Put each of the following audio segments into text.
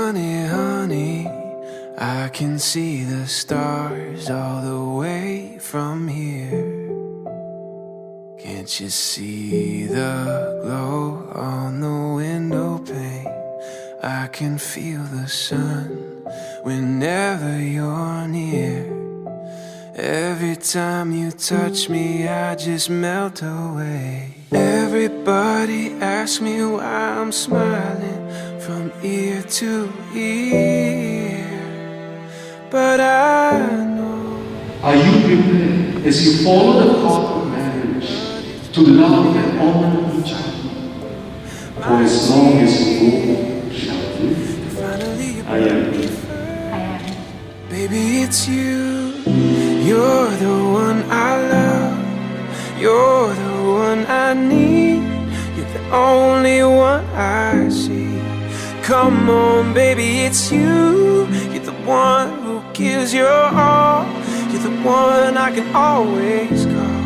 Honey, honey, I can see the stars all the way from here. Can't you see the glow on the window pane? I can feel the sun whenever you're near. Every time you touch me, I just melt away. Everybody asks me why I'm smiling from ear to ear, but I know. Are you prepared as you follow the path of marriage to love and honor each other? For as long as both shall live, I am. Baby, it's you. You're the one I love. You're the one I need. You're the only one I see. Come on, baby, it's you. You're the one who gives your all. You're the one I can always call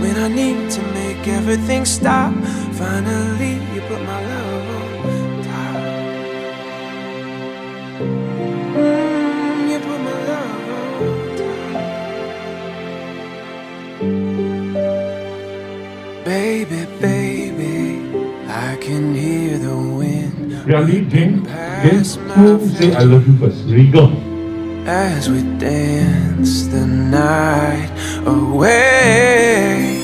when I need to make everything stop. Finally, you put my love on top. You put my love on top. Baby, baby, I can hear the wind. Riandy, Tang, who say I love you first? Regal. As we dance the night away,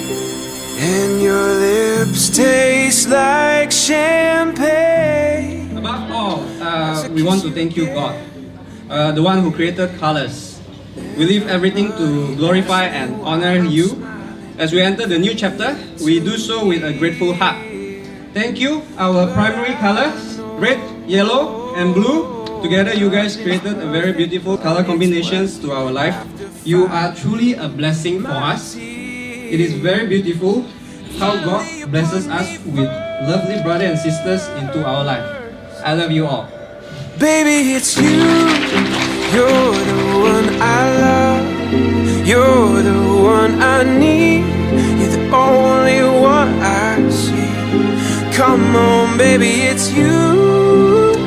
and your lips taste like champagne. Above all, we want to thank you, God, the one who created colors. We leave everything to glorify and honor you. As we enter the new chapter, we do so with a grateful heart. Thank you, our primary colors, red, yellow, and blue. Together, you guys created a very beautiful color combinations to our life. You are truly a blessing for us. It is very beautiful how God blesses us with lovely brothers and sisters into our life. I love you all. Baby, it's you. You're the one I love. You're the one I need. You're the only one I see. Come on, baby, it's you.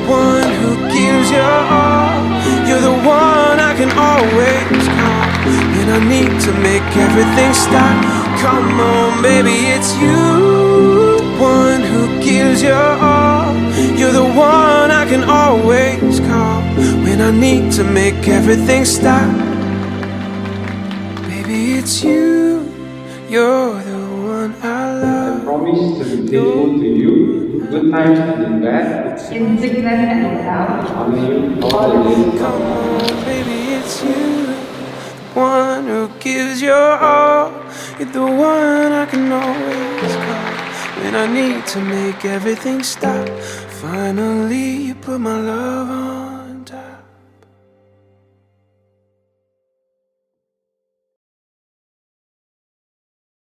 One who gives your all. You're the one I can always call when I need to make everything stop. Come on, baby, it's you. One who gives your all. You're the one I can always call when I need to make everything stop. Baby, it's you. You're the one I love. I promise to be faithful to you. Good times and bad. In sickness and in health. Honor you all the days. Come on, baby, it's you. The one who gives your all. You're the one I can always call when I need to make everything stop. Finally, you put my love on